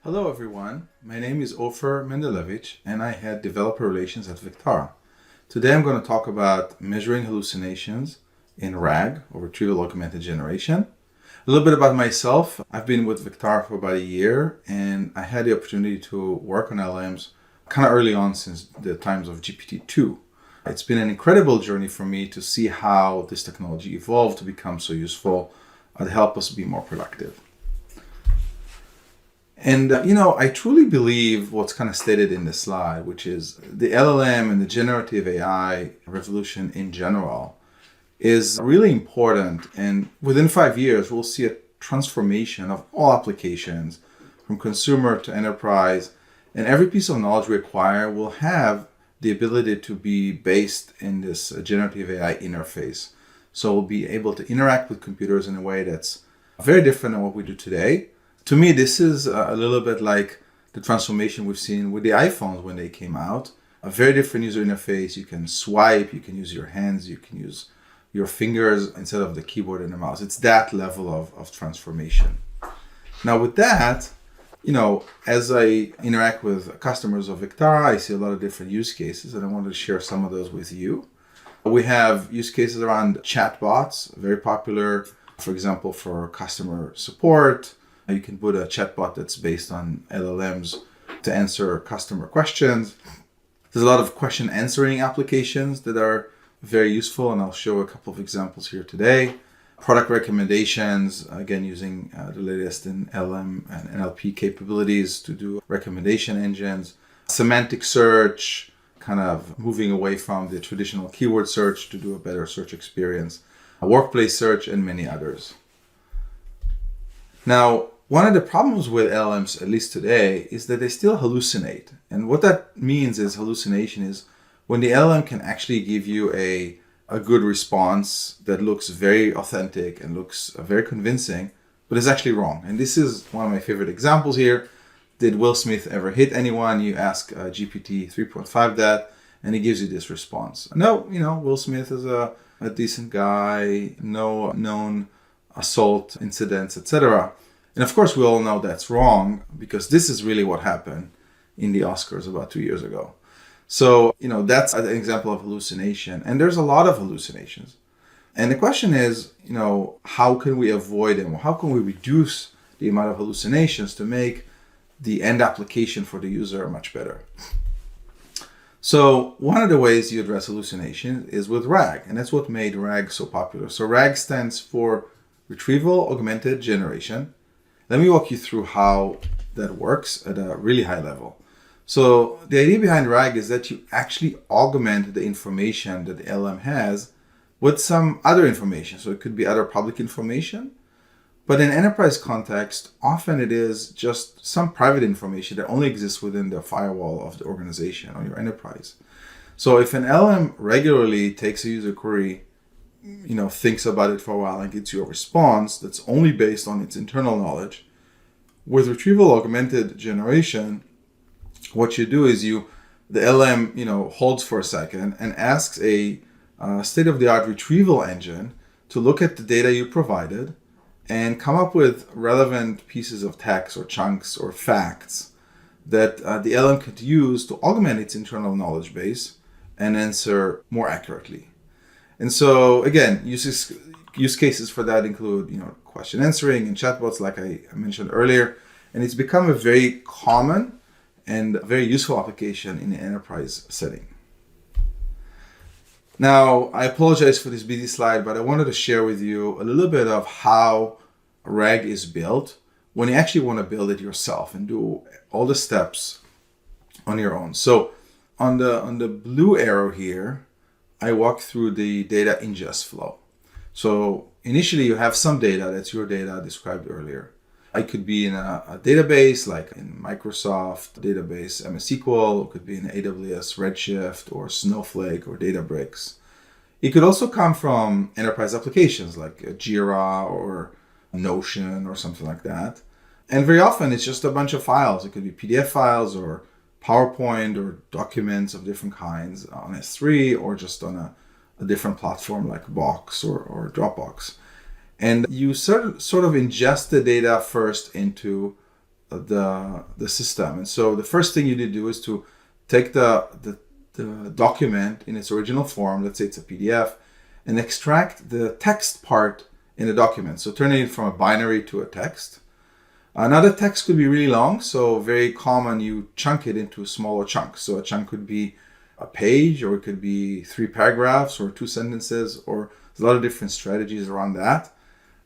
Hello everyone, my name is Ofer Mendelevitch and I head developer relations at Vectara. Today I'm going to talk about measuring hallucinations in RAG, or Retrieval Augmented Generation. A little bit about myself. I've been with Vectara for about a year and I had the opportunity to work on LLMs kind of early on since the times of GPT-2. It's been an incredible journey for me to see how this technology evolved to become so useful to help us be more productive. And, I truly believe what's kind of stated in this slide, which is the LLM and the generative AI revolution in general is really important. And within 5 years, we'll see a transformation of all applications from consumer to enterprise. And every piece of knowledge we acquire will have the ability to be based in this generative AI interface. So we'll be able to interact with computers in a way that's very different than what we do today. To me, this is a little bit like the transformation we've seen with the iPhones when they came out. A very different user interface. You can swipe, you can use your hands, you can use your fingers instead of the keyboard and the mouse. It's that level of transformation. Now with that, as I interact with customers of Vectara, I see a lot of different use cases and I wanted to share some of those with you. We have use cases around chatbots, very popular, for example, for customer support. You can put a chatbot that's based on LLMs to answer customer questions. There's a lot of question answering applications that are very useful, and I'll show a couple of examples here today. Product recommendations, again, using the latest in LLM and NLP capabilities to do recommendation engines. Semantic search, kind of moving away from the traditional keyword search to do a better search experience. Workplace search, and many others. Now, one of the problems with LLMs, at least today, is that they still hallucinate. And what that means is hallucination is when the LLM can actually give you a good response that looks very authentic and looks very convincing, but is actually wrong. And this is one of my favorite examples here. Did Will Smith ever hit anyone? You ask GPT 3.5 that, and he gives you this response. No, Will Smith is a decent guy, no known assault incidents, etc. And of course, we all know that's wrong because this is really what happened in the Oscars about 2 years ago. So, that's an example of hallucination. And there's a lot of hallucinations. And the question is, how can we avoid them? How can we reduce the amount of hallucinations to make the end application for the user much better? So one of the ways you address hallucination is with RAG. And that's what made RAG so popular. So RAG stands for Retrieval Augmented Generation. Let me walk you through how that works at a really high level. So the idea behind RAG is that you actually augment the information that the LLM has with some other information. So it could be other public information, but in enterprise context, often it is just some private information that only exists within the firewall of the organization or your enterprise. So if an LLM regularly takes a user query, thinks about it for a while and gets you a response that's only based on its internal knowledge. With retrieval augmented generation, what you do is the LM, holds for a second and asks a state-of-the-art retrieval engine to look at the data you provided and come up with relevant pieces of text or chunks or facts that the LM could use to augment its internal knowledge base and answer more accurately. And so, again, use cases for that include, question answering and chatbots, like I mentioned earlier. And it's become a very common and very useful application in the enterprise setting. Now, I apologize for this busy slide, but I wanted to share with you a little bit of how RAG is built when you actually want to build it yourself and do all the steps on your own. So on the blue arrow here, I walk through the data ingest flow. So initially you have some data, that's your data described earlier. It could be in a database like in Microsoft database, MS SQL, it could be in AWS Redshift or Snowflake or Databricks. It could also come from enterprise applications like Jira or Notion or something like that. And very often it's just a bunch of files. It could be PDF files or PowerPoint or documents of different kinds on S3 or just on a different platform like Box or Dropbox. And you sort of ingest the data first into the system. And so the first thing you need to do is to take the document in its original form, let's say it's a PDF, and extract the text part in the document. So turning it from a binary to a text. Now the text could be really long, so very common you chunk it into smaller chunks. So a chunk could be a page, or it could be 3 paragraphs or 2 sentences, or there's a lot of different strategies around that.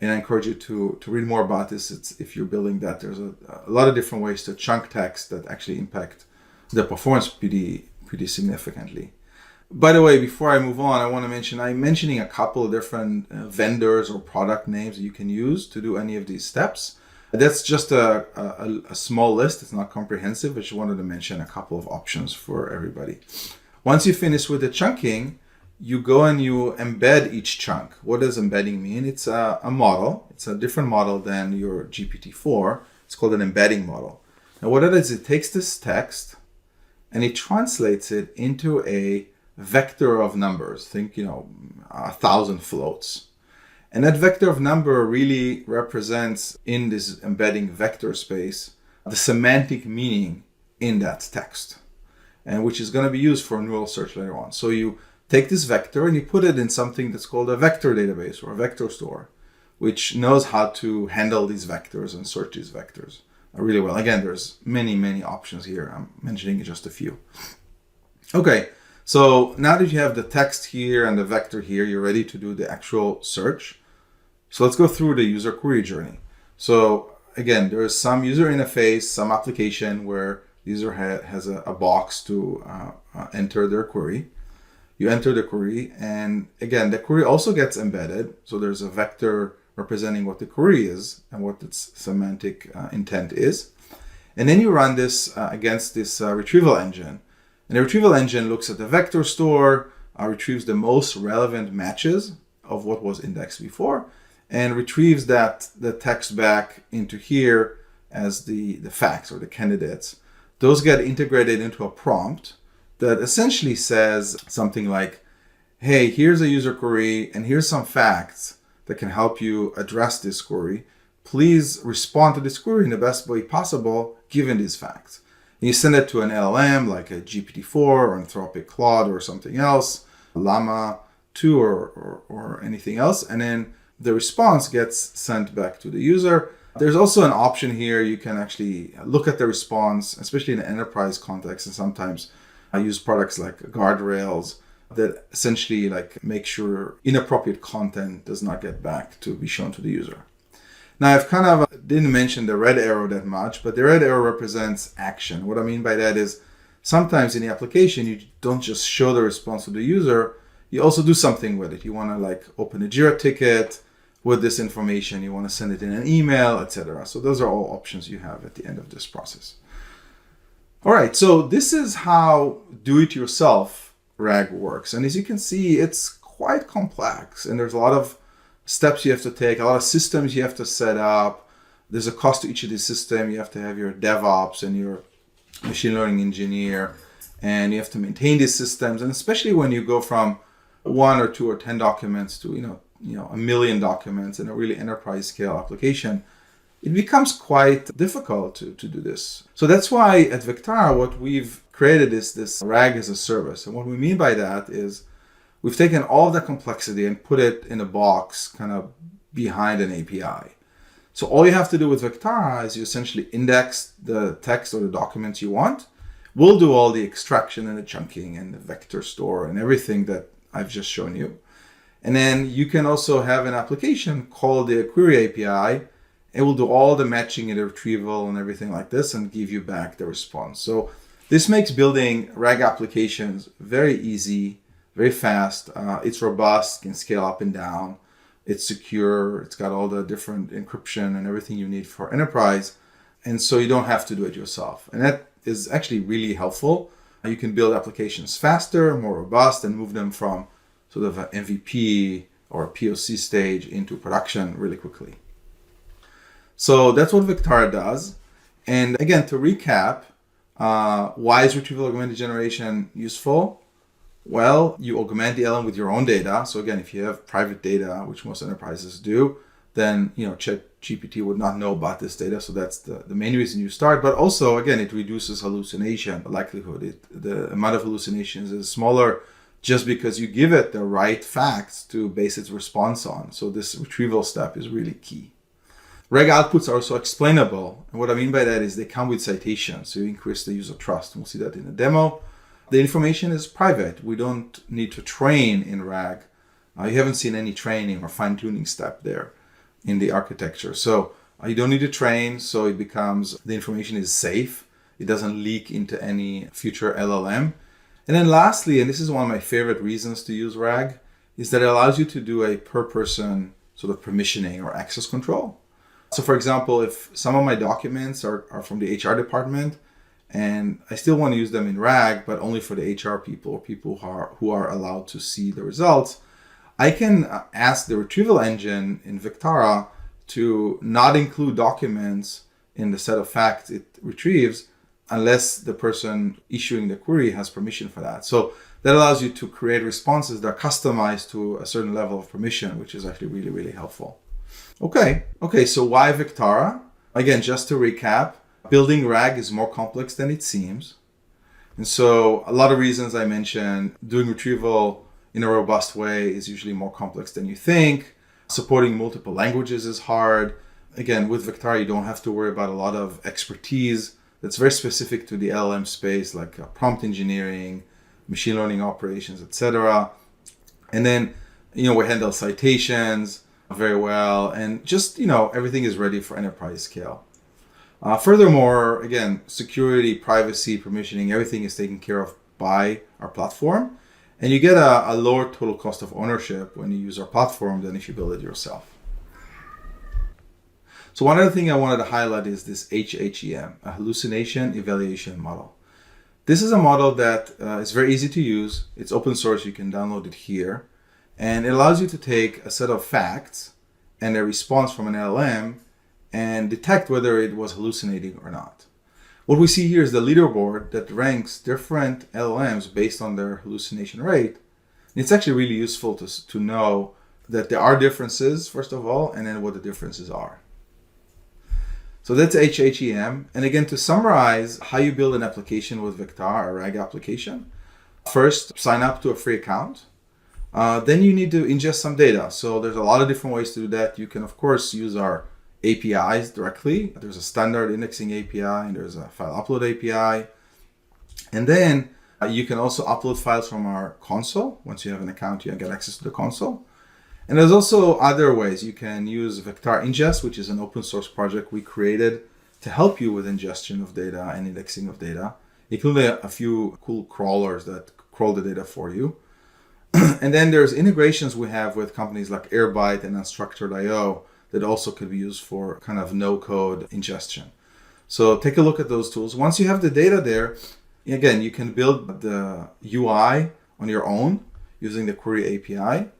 And I encourage you to read more about this. If you're building that, there's a lot of different ways to chunk text that actually impact the performance pretty significantly. By the way, before I move on, I want to mention, I'm mentioning a couple of different vendors or product names that you can use to do any of these steps. That's just a small list. It's not comprehensive. I just wanted to mention a couple of options for everybody. Once you finish with the chunking, you go and you embed each chunk. What does embedding mean? It's a model. It's a different model than your GPT-4. It's called an embedding model. And what it is, it takes this text and it translates it into a vector of numbers. Think, 1,000 floats. And that vector of number really represents, in this embedding vector space, the semantic meaning in that text, and which is going to be used for neural search later on. So you take this vector and you put it in something that's called a vector database or a vector store, which knows how to handle these vectors and search these vectors really well. Again, there's many options here. I'm mentioning just a few. Okay, so now that you have the text here and the vector here, you're ready to do the actual search. So let's go through the user query journey. So again, there is some user interface, some application where the user has a box to enter their query. You enter the query, and again, the query also gets embedded. So there's a vector representing what the query is and what its semantic intent is. And then you run this against this retrieval engine. And the retrieval engine looks at the vector store, retrieves the most relevant matches of what was indexed before, and retrieves the text back into here as the facts or the candidates. Those get integrated into a prompt that essentially says something like, hey, here's a user query and here's some facts that can help you address this query. Please respond to this query in the best way possible given these facts. And you send it to an LLM like a GPT-4 or Anthropic Claude or something else, Llama 2 or anything else, and then the response gets sent back to the user. There's also an option here. You can actually look at the response, especially in an enterprise context, and sometimes I use products like guardrails that essentially make sure inappropriate content does not get back to be shown to the user. Now, I've kind of didn't mention the red arrow that much, but the red arrow represents action. What I mean by that is sometimes in the application, you don't just show the response to the user, you also do something with it. You want to open a Jira ticket with this information, you want to send it in an email, etc. So those are all options you have at the end of this process. All right, so this is how do-it-yourself RAG works. And as you can see, it's quite complex, and there's a lot of steps you have to take, a lot of systems you have to set up. There's a cost to each of these systems. You have to have your DevOps and your machine learning engineer, and you have to maintain these systems. And especially when you go from 1 or 2 or 10 documents to, 1 million documents in a really enterprise scale application, it becomes quite difficult to do this. So that's why at Vectara, what we've created is this RAG as a service. And what we mean by that is we've taken all of the complexity and put it in a box kind of behind an API. So all you have to do with Vectara is you essentially index the text or the documents you want. We'll do all the extraction and the chunking and the vector store and everything that I've just shown you. And then you can also have an application called the Query API. It will do all the matching and the retrieval and everything like this and give you back the response. So this makes building RAG applications very easy, very fast. It's robust, can scale up and down. It's secure. It's got all the different encryption and everything you need for enterprise. And so you don't have to do it yourself. And that is actually really helpful. You can build applications faster, more robust, and move them from sort of an MVP or a POC stage into production really quickly. So that's what Vectara does. And again, to recap, why is retrieval augmented generation useful? Well, you augment the LLM with your own data. So again, if you have private data, which most enterprises do, then GPT would not know about this data. So that's the main reason you start. But also, again, it reduces hallucination likelihood. The amount of hallucinations is smaller just because you give it the right facts to base its response on. So this retrieval step is really key. RAG outputs are also explainable. And what I mean by that is they come with citations. So you increase the user trust. We'll see that in the demo. The information is private. We don't need to train in RAG. You haven't seen any training or fine-tuning step there in the architecture. So you don't need to train. So it becomes, the information is safe. It doesn't leak into any future LLM. And then lastly, and this is one of my favorite reasons to use RAG, is that it allows you to do a per person sort of permissioning or access control. So for example, if some of my documents are from the HR department and I still want to use them in RAG, but only for the HR people or people who are allowed to see the results, I can ask the retrieval engine in Vectara to not include documents in the set of facts it retrieves unless the person issuing the query has permission for that. So that allows you to create responses that are customized to a certain level of permission, which is actually really, really helpful. Okay, so why Vectara? Again, just to recap, building RAG is more complex than it seems. And so a lot of reasons I mentioned, doing retrieval in a robust way is usually more complex than you think. Supporting multiple languages is hard. Again, with Vectara, you don't have to worry about a lot of expertise that's very specific to the LLM space, like prompt engineering, machine learning operations, etc. And then, we handle citations very well, and just, everything is ready for enterprise scale. Furthermore, again, security, privacy, permissioning, everything is taken care of by our platform. And you get a lower total cost of ownership when you use our platform than if you build it yourself. So one other thing I wanted to highlight is this HHEM, a hallucination evaluation model. This is a model that is very easy to use. It's open source. You can download it here. And it allows you to take a set of facts and a response from an LLM and detect whether it was hallucinating or not. What we see here is the leaderboard that ranks different LLMs based on their hallucination rate. And it's actually really useful to know that there are differences, first of all, and then what the differences are. So that's HHEM. And again, to summarize how you build an application with Vectara, a RAG application, first, sign up to a free account. Then you need to ingest some data. So there's a lot of different ways to do that. You can, of course, use our APIs directly. There's a standard indexing API and there's a file upload API. And then you can also upload files from our console. Once you have an account, you get access to the console. And there's also other ways. You can use Vectara Ingest, which is an open source project we created to help you with ingestion of data and indexing of data, including a few cool crawlers that crawl the data for you. And then there's integrations we have with companies like Airbyte and Unstructured.io that also could be used for kind of no-code ingestion. So take a look at those tools. Once you have the data there, again, you can build the UI on your own using the query API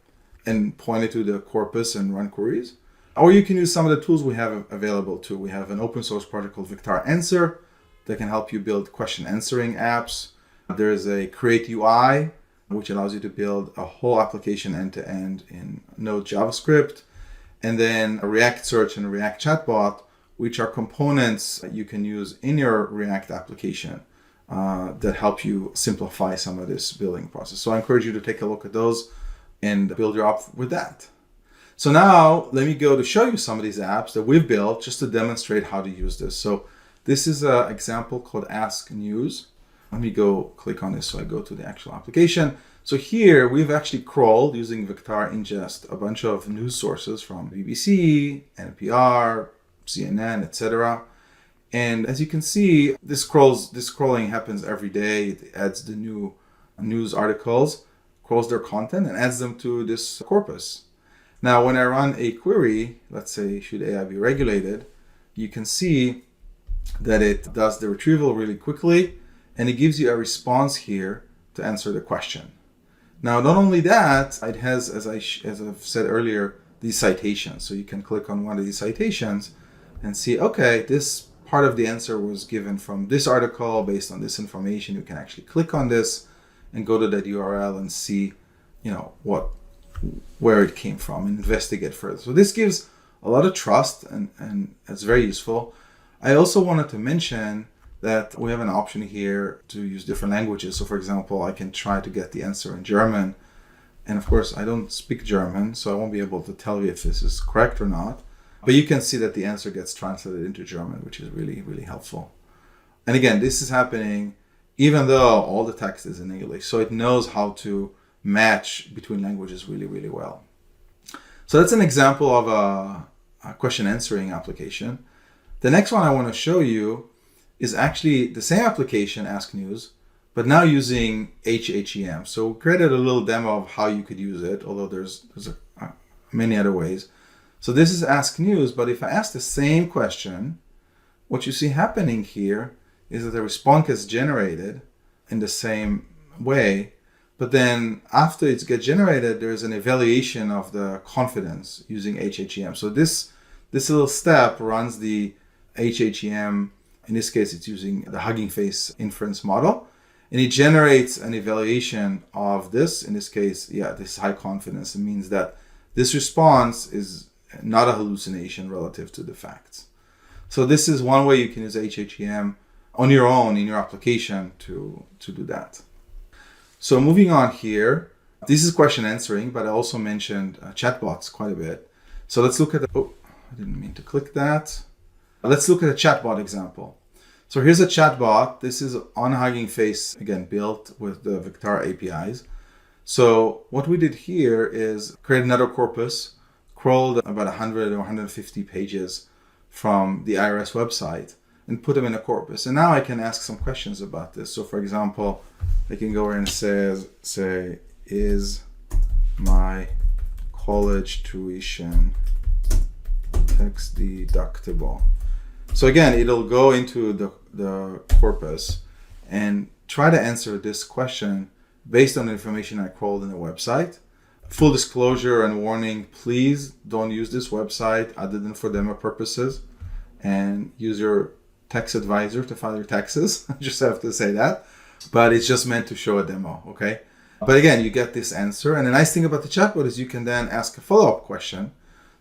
and point it to the corpus and run queries. Or you can use some of the tools we have available too. We have an open source project called Vectara Answer that can help you build question answering apps. There's a Create UI, which allows you to build a whole application end-to-end in Node JavaScript. And then a React Search and a React Chatbot, which are components you can use in your React application that help you simplify some of this building process. So I encourage you to take a look at those and build your app with that. So now let me go to show you some of these apps that we've built just to demonstrate how to use this. So this is an example called Ask News. Let me go click on this so I go to the actual application. So here we've actually crawled using Vectara Ingest a bunch of news sources from BBC, NPR, CNN, etc. And as you can see, this scrolling happens every day. It adds the new news articles, crawls their content, and adds them to this corpus. Now, when I run a query, let's say, should AI be regulated, you can see that it does the retrieval really quickly, and it gives you a response here to answer the question. Now, not only that, it has, as I've said earlier, these citations. So you can click on one of these citations and see, okay, this part of the answer was given from this article based on this information. You can actually click on this and go to that URL and see, where it came from and investigate further. So this gives a lot of trust, and it's very useful. I also wanted to mention that we have an option here to use different languages. So for example, I can try to get the answer in German. And of course, I don't speak German, so I won't be able to tell you if this is correct or not. But you can see that the answer gets translated into German, which is really, really helpful. And again, this is happening even though all the text is in English. So it knows how to match between languages really, really well. So that's an example of a question answering application. The next one I want to show you is actually the same application, Ask News, but now using HHEM. So we created a little demo of how you could use it, although there's many other ways. So this is Ask News, but if I ask the same question, what you see happening here is that the response gets generated in the same way, but then after it gets generated, there's an evaluation of the confidence using HHEM. So this little step runs the HHEM. In this case, it's using the Hugging Face inference model, and it generates an evaluation of this. In this case, this high confidence. It means that this response is not a hallucination relative to the facts. So this is one way you can use HHEM on your own in your application to do that. So moving on here, this is question answering, but I also mentioned chatbots quite a bit. So let's look at I didn't mean to click that. Let's look at a chatbot example. So here's a chatbot. This is on Hugging Face, again, built with the Vectara APIs. So what we did here is create another corpus, crawled about 100 or 150 pages from the IRS website and put them in a corpus. And now I can ask some questions about this. So for example, I can go in and say, is my college tuition tax deductible? So again, it'll go into the corpus and try to answer this question based on the information I crawled in the website. Full disclosure and warning, please don't use this website other than for demo purposes, and use your tax advisor to file your taxes. I just have to say that. But it's just meant to show a demo, okay? But again, you get this answer. And the nice thing about the chatbot is you can then ask a follow-up question.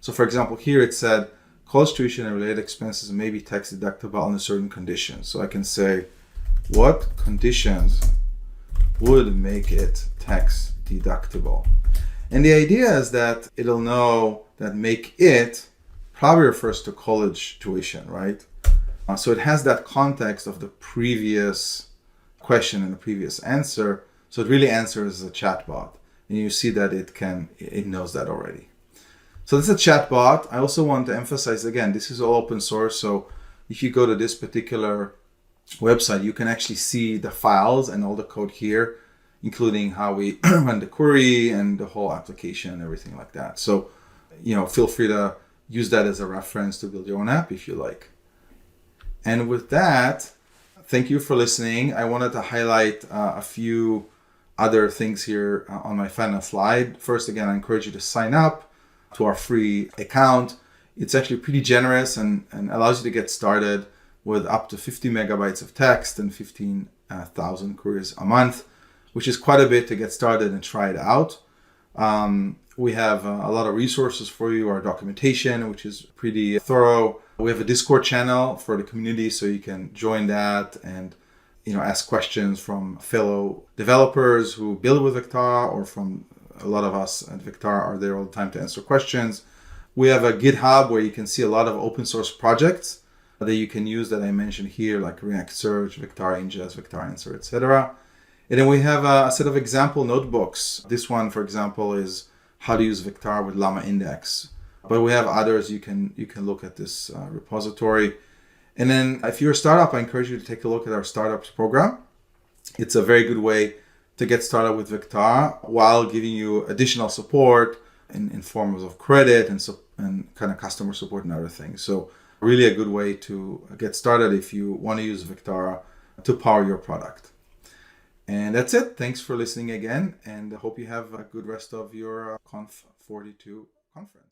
So for example, here it said, college tuition and related expenses may be tax deductible under certain conditions. So I can say, what conditions would make it tax deductible? And the idea is that it'll know that make it probably refers to college tuition, right? So it has that context of the previous question and the previous answer. So it really answers as a chatbot. And you see that it knows that already. So this is a chatbot. I also want to emphasize, again, this is all open source. So if you go to this particular website, you can actually see the files and all the code here, including how we run the query and the whole application and everything like that. So, feel free to use that as a reference to build your own app if you like. And with that, thank you for listening. I wanted to highlight a few other things here on my final slide. First, again, I encourage you to sign up to our free account. It's actually pretty generous and allows you to get started with up to 50 megabytes of text and 15,000 queries a month, which is quite a bit to get started and try it out. We have a lot of resources for you, our documentation, which is pretty thorough. We have a Discord channel for the community, so you can join that and ask questions from fellow developers who build with Vectara, or from a lot of us at Vectara are there all the time to answer questions. We have a GitHub where you can see a lot of open source projects that you can use that I mentioned here, like React Search, Vectara Ingest, Vectara Answer, etc. And then we have a set of example notebooks. This one, for example, is how to use Vectara with Llama Index. But we have others. You can look at this repository. And then if you're a startup, I encourage you to take a look at our startups program. It's a very good way to get started with Vectara while giving you additional support in forms of credit and kind of customer support and other things. So really a good way to get started if you want to use Vectara to power your product. And that's it. Thanks for listening again, and I hope you have a good rest of your Conf42 conference.